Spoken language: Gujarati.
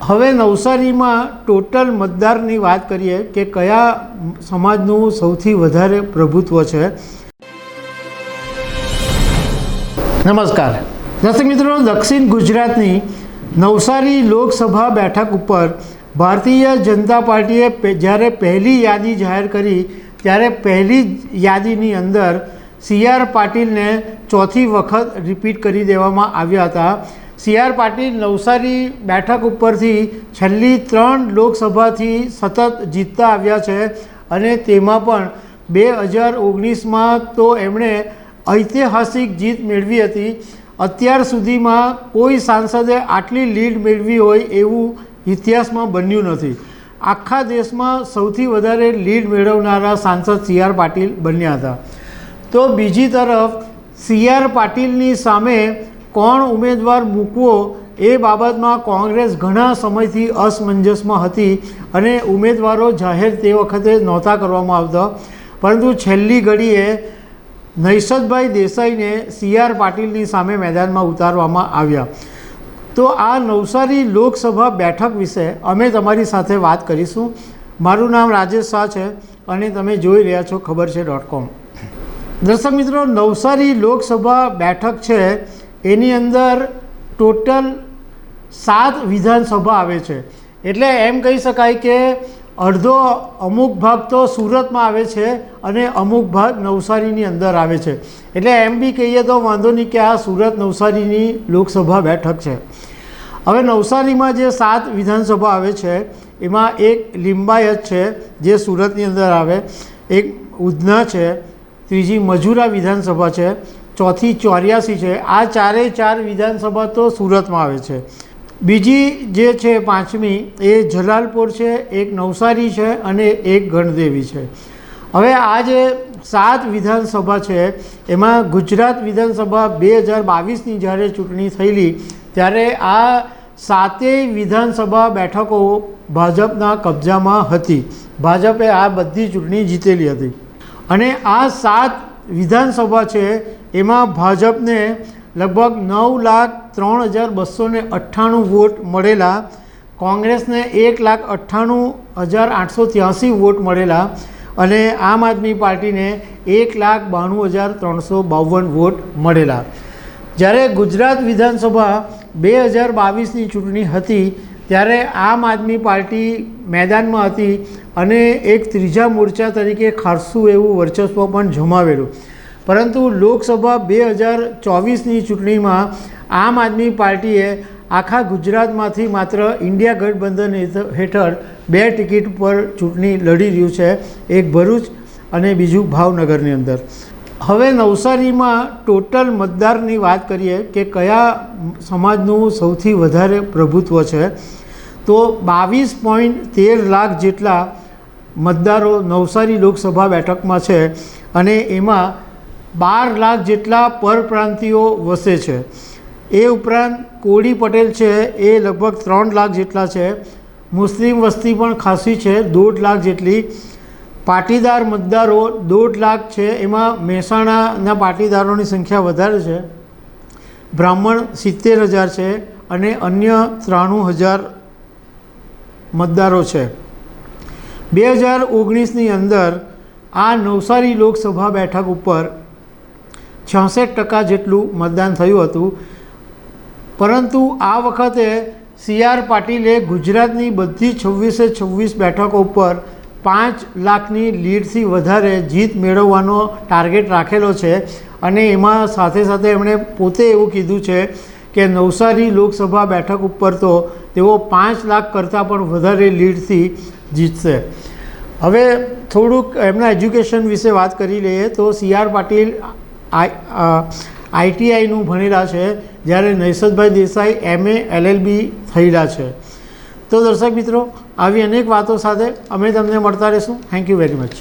હવે નવસારીમાં ટોટલ મતદારની વાત કરીએ કે કયા સમાજનું સૌથી વધારે પ્રભુત્વ છે। નમસ્કાર દર્શક મિત્રો, દક્ષિણ ગુજરાતની નવસારી લોકસભા બેઠક ઉપર ભારતીય જનતા પાર્ટીએ જ્યારે પહેલી યાદી જાહેર કરી ત્યારે પહેલી યાદીની અંદર CR પાટીલને ચોથી વખત રિપીટ કરી દેવામાં આવ્યા હતા। CR પાટીલ નવસારી બેઠક ઉપરથી છેલ્લી 3 લોકસભાથી સતત જીતતા આવ્યા છે અને તેમાં પણ 2019માં તો એમણે ઐતિહાસિક જીત મેળવી હતી। અત્યાર સુધીમાં કોઈ સાંસદે આટલી લીડ મેળવી હોય એવું ઇતિહાસમાં બન્યું નથી। આખા દેશમાં સૌથી વધારે લીડ મેળવનારા સાંસદ CR પાટીલ બન્યા હતા। તો બીજી તરફ CR પાટીલની સામે કોણ ઉમેદવાર મૂકવો એ બાબતમાં કોંગ્રેસ ઘણા સમયથી અસમંજસમાં હતી અને ઉમેદવારો જાહેર તે વખતે નહોતા કરવામાં આવતા, પરંતુ છેલ્લી ઘડીએ નૈશદભાઈ દેસાઈને CR પાટીલની સામે મેદાનમાં ઉતારવામાં આવ્યા। તો આ નવસારી લોકસભા બેઠક વિશે અમે તમારી સાથે વાત કરીશું। મારું નામ રાજેશ શાહ છે અને તમે જોઈ રહ્યા છો ખબરછે.com। દર્શક મિત્રો, નવસારી લોકસભા બેઠક છે એની અંદર ટોટલ 7 વિધાનસભા આવે છે, એટલે એમ કહી શકાય કે અડધો અમુક ભાગ તો સુરતમાં આવે છે અને અમુક ભાગ નવસારીની અંદર આવે છે, એટલે એમ બી કહીએ તો વાંધો નહીં કે આ સુરત નવસારીની લોકસભા બેઠક છે। હવે નવસારીમાં જે 7 વિધાનસભા આવે છે એમાં એક લિંબાયત છે જે સુરતની અંદર આવે, એક ઉધના છે, ત્રીજી મજૂરા વિધાનસભા છે, ચોથી 84 છે। આ ચારે 4 વિધાનસભા તો સુરતમાં આવે છે। બીજી જે છે 5મી એ જલાલપોર છે, એક નવસારી છે અને એક ગણદેવી છે। હવે આ જે 7 વિધાનસભા છે એમાં ગુજરાત વિધાનસભા 2022ની જ્યારે ચૂંટણી થયેલી ત્યારે આ 7 વિધાનસભા બેઠકો ભાજપના કબજામાં હતી। ભાજપે આ બધી ચૂંટણી જીતેલી હતી અને આ 7 વિધાનસભા છે એમાં ભાજપને લગભગ 9,03,298 વોટ મળેલા, કોંગ્રેસને 1,98,883 વોટ મળેલા અને આમ આદમી પાર્ટીને 1,92,352 વોટ મળેલા। જ્યારે ગુજરાત વિધાનસભા 2022ની ચૂંટણી હતી ત્યારે આમ આદમી પાર્ટી મેદાનમાં હતી અને એક ત્રીજા મોરચા તરીકે ખાસ્સું એવું વર્ચસ્વ પણ જમાવેલું, પરંતુ લોકસભા 2024ની ચૂંટણીમાં આમ આદમી પાર્ટીએ આખા ગુજરાતમાંથી માત્ર ઇન્ડિયા ગઠબંધન હેઠળ 2 ટિકિટ પર ચૂંટણી લડી રહ્યું છે, એક ભરૂચ અને બીજું ભાવનગરની અંદર। હવે નવસારીમાં ટોટલ મતદારની વાત કરીએ કે કયા સમાજનું સૌથી વધારે પ્રભુત્વ છે, તો 22.13 લાખ જેટલા મતદારો નવસારી લોકસભા બેઠકમાં છે અને એમાં 12 લાખ જેટલા પરપ્રાંતિયો વસે છે। એ ઉપરાંત કોળી પટેલ છે એ લગભગ 3 લાખ જેટલા છે, મુસ્લિમ વસ્તી પણ ખાસી છે 1.5 લાખ જેટલી, પાટીદાર મતદારો 1.5 લાખ છે, એમાં મહેસાણાના પાટીદારોની સંખ્યા વધારે છે, બ્રાહ્મણ 70,000 છે અને અન્ય 93,000 મતદારો છે। 2019ની અંદર આ નવસારી લોકસભા બેઠક ઉપર 66% જેટલું મતદાન થયું હતું, પરંતુ આ વખતે CR પાટીલે ગુજરાતની બધી 26 બેઠકો ઉપર 5 લાખની લીડથી વધારે જીત મેળવવાનો ટાર્ગેટ રાખેલો છે અને એમાં સાથે સાથે એમણે પોતે એવું કીધું છે કે નવસારી લોકસભા બેઠક ઉપર તો તેઓ 5 લાખ કરતાં પણ વધારે લીડથી જીતશે। હવે થોડુંક એમના એજ્યુકેશન વિશે વાત કરી લઈએ તો CR પાટીલ ITIનું ભણેલા છે, જ્યારે નૈશદભાઈ દેસાઈ MA LLB થયેલા છે। તો દર્શક મિત્રો, આવી અનેક વાતો સાથે અમે તમને મળતા રહીશું। Thank you very much.